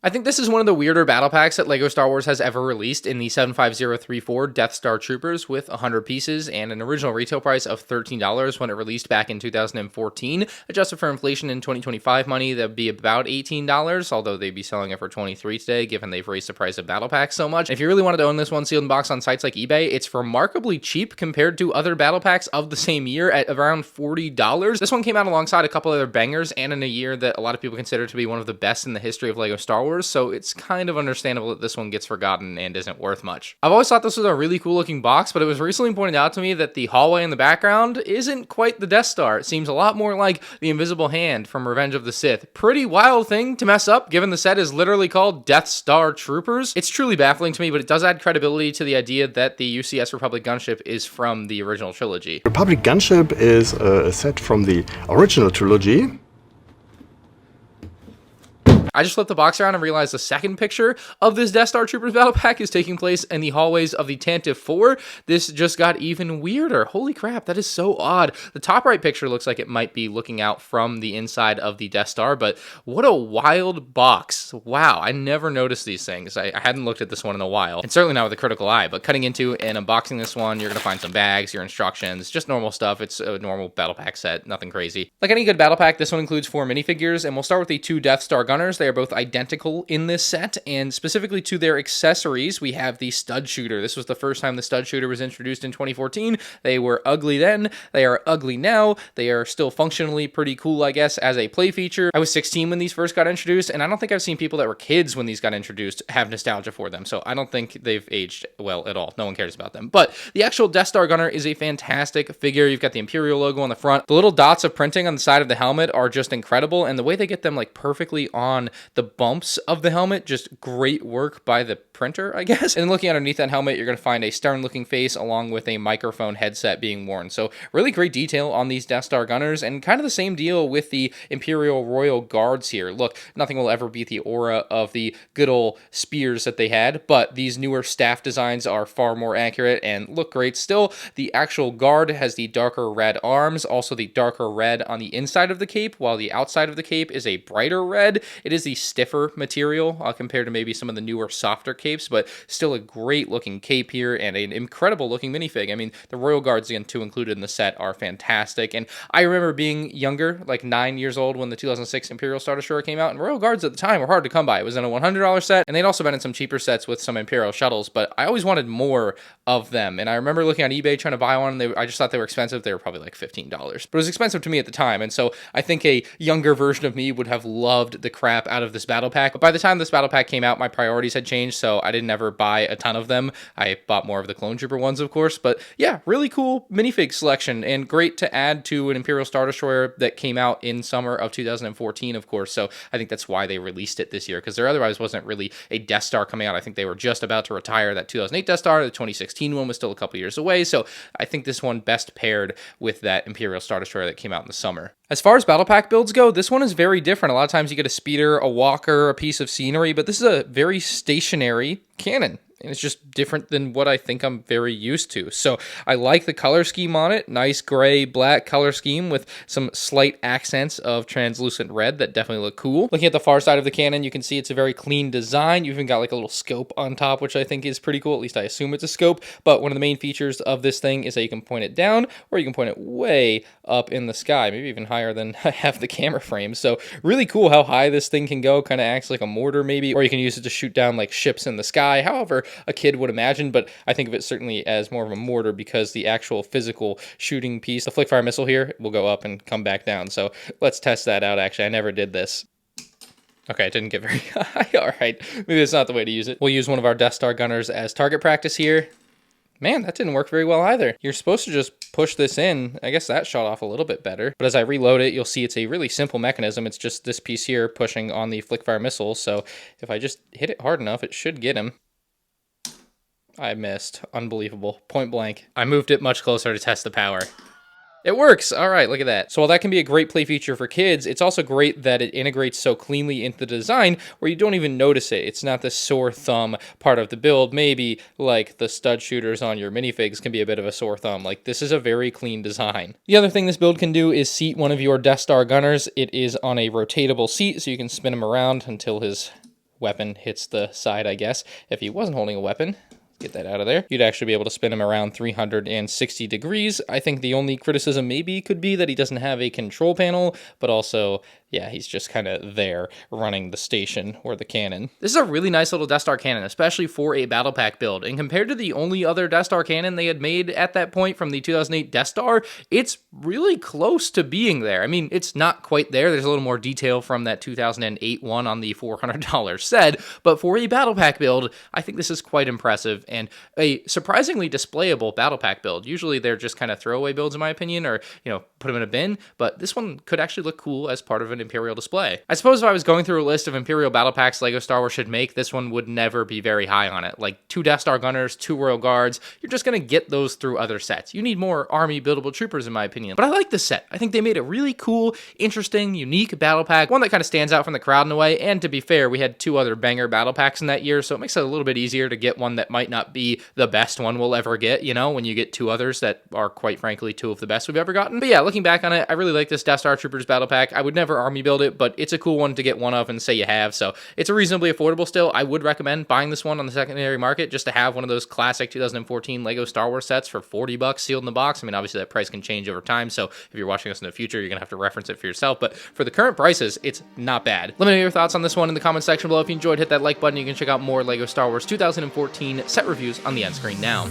I think this is one of the weirder battle packs that LEGO Star Wars has ever released in the 75034 Death Star Troopers with 100 pieces and an original retail price of $13 when it released back in 2014. Adjusted for inflation in 2025 money, that'd be about $18, although they'd be selling it for $23 today, given they've raised the price of battle packs so much. If you really wanted to own this one sealed in box on sites like eBay, it's remarkably cheap compared to other battle packs of the same year at around $40. This one came out alongside a couple other bangers and in a year that a lot of people consider to be one of the best in the history of LEGO Star Wars. So it's kind of understandable that this one gets forgotten and isn't worth much. I've always thought this was a really cool looking box, but it was recently pointed out to me that the hallway in the background isn't quite the Death Star. It seems a lot more like the Invisible Hand from Revenge of the Sith. Pretty wild thing to mess up, given the set is literally called Death Star Troopers. It's truly baffling to me, but it does add credibility to the idea that the UCS Republic gunship is from the original trilogy. Republic gunship is a set from the original trilogy. I just flipped the box around and realized the second picture of this Death Star Troopers battle pack is taking place in the hallways of the Tantive 4. This just got even weirder. Holy crap, that is so odd. The top right picture looks like it might be looking out from the inside of the Death Star, but what a wild box. Wow, I never noticed these things. I hadn't looked at this one in a while, and certainly not with a critical eye, but cutting into and unboxing this one, you're going to find some bags, your instructions, just normal stuff. It's a normal battle pack set, nothing crazy. Like any good battle pack, this one includes 4 minifigures, and we'll start with the 2 Death Star Gunners. They are both identical in this set, and specifically to their accessories, we have the stud shooter. This was the first time the stud shooter was introduced in 2014. They were ugly then, they are ugly now. They are still functionally pretty cool, I guess, as a play feature. I was 16 when these first got introduced, and I don't think I've seen people that were kids when these got introduced have nostalgia for them, so I don't think they've aged well at all. No one cares about them. But the actual Death Star Gunner is a fantastic figure. You've got the Imperial logo on the front. The little dots of printing on the side of the helmet are just incredible, and the way they get them like perfectly on the bumps of the helmet, just great work by the printer, I guess. And looking underneath that helmet, you're going to find a stern looking face along with a microphone headset being worn. So really great detail on these Death Star Gunners, and kind of the same deal with the Imperial Royal Guards here. Look, nothing will ever beat the aura of the good old spears that they had, but these newer staff designs are far more accurate and look great. Still, the actual guard has the darker red arms, also the darker red on the inside of the cape, while the outside of the cape is a brighter red. It is the stiffer material compared to maybe some of the newer, softer capes, but still a great looking cape here and an incredible looking minifig. I mean, the Royal Guards, again, 2 included in the set, are fantastic. And I remember being younger, like 9 years old, when the 2006 Imperial Star Destroyer came out, and Royal Guards at the time were hard to come by. It was in a $100 set, and they'd also been in some cheaper sets with some Imperial shuttles, but I always wanted more of them. And I remember looking on eBay trying to buy one, and I just thought they were expensive. They were probably like $15, but it was expensive to me at the time. And so I think a younger version of me would have loved the crap out of this battle pack. But by the time this battle pack came out, my priorities had changed, so I didn't ever buy a ton of them. I bought more of the Clone Trooper ones, of course. But yeah, really cool minifig selection, and great to add to an Imperial Star Destroyer that came out in summer of 2014, of course. So I think that's why they released it this year, because there otherwise wasn't really a Death Star coming out. I think they were just about to retire that 2008 Death Star. The 2016 one was still a couple years away, so I think this one best paired with that Imperial Star Destroyer that came out in the summer. As far as battle pack builds go, this one is very different. A lot of times you get a speeder, a walker, a piece of scenery, but this is a very stationary cannon. And it's just different than what I think I'm very used to. So I like the color scheme on it. Nice gray, black color scheme with some slight accents of translucent red that definitely look cool. Looking at the far side of the cannon, you can see it's a very clean design. You even got like a little scope on top, which I think is pretty cool. At least I assume it's a scope. But one of the main features of this thing is that you can point it down, or you can point it way up in the sky, maybe even higher than I have the camera frame. So really cool how high this thing can go. Kind of acts like a mortar maybe, or you can use it to shoot down like ships in the sky. However a kid would imagine, but I think of it certainly as more of a mortar, because the actual physical shooting piece, the flick fire missile here, will go up and come back down. So let's test that out. Actually, I never did this. Okay, it didn't get very high. All right, maybe that's not the way to use it. We'll use one of our Death Star Gunners as target practice here. Man, that didn't work very well either. You're supposed to just push this in. I guess that shot off a little bit better. But as I reload it, you'll see it's a really simple mechanism. It's just this piece here pushing on the flick fire missile. So if I just hit it hard enough, it should get him. I missed. Unbelievable. Point blank. I moved it much closer to test the power. It works! All right, look at that. So while that can be a great play feature for kids, it's also great that it integrates so cleanly into the design where you don't even notice it. It's not the sore thumb part of the build. Maybe like the stud shooters on your minifigs can be a bit of a sore thumb. Like, this is a very clean design. The other thing this build can do is seat one of your Death Star Gunners. It is on a rotatable seat, so you can spin him around until his weapon hits the side, I guess. If he wasn't holding a weapon, get that out of there, you'd actually be able to spin him around 360 degrees. I think the only criticism maybe could be that he doesn't have a control panel, but also, yeah, he's just kind of there running the station or the cannon. This is a really nice little Death Star cannon, especially for a battle pack build. And compared to the only other Death Star cannon they had made at that point from the 2008 Death Star, it's really close to being there. I mean, it's not quite there. There's a little more detail from that 2008 one on the $400 set, but for a battle pack build, I think this is quite impressive and a surprisingly displayable battle pack build. Usually they're just kind of throwaway builds in my opinion, or, you know, put them in a bin, but this one could actually look cool as part of an Imperial display. I suppose if I was going through a list of Imperial battle packs LEGO Star Wars should make, this one would never be very high on it. Like 2 Death Star Gunners, 2 Royal Guards, you're just going to get those through other sets. You need more Army buildable troopers in my opinion. But I like this set. I think they made a really cool, interesting, unique battle pack, one that kind of stands out from the crowd in a way, and to be fair, we had 2 other banger battle packs in that year, so it makes it a little bit easier to get one that might not be the best one we'll ever get, you know, when you get 2 others that are quite frankly 2 of the best we've ever gotten. But yeah, looking back on it, I really like this Death Star Troopers battle pack. I would never Army build it, but it's a cool one to get one of and say you have, so it's a reasonably affordable still. I would recommend buying this one on the secondary market just to have one of those classic 2014 LEGO Star Wars sets for $40 sealed in the box. I mean, obviously that price can change over time, so if you're watching us in the future, you're gonna have to reference it for yourself, but for the current prices, it's not bad. Let me know your thoughts on this one in the comment section below. If you enjoyed, hit that like button. You can check out more LEGO Star Wars 2014 set reviews on the end screen now.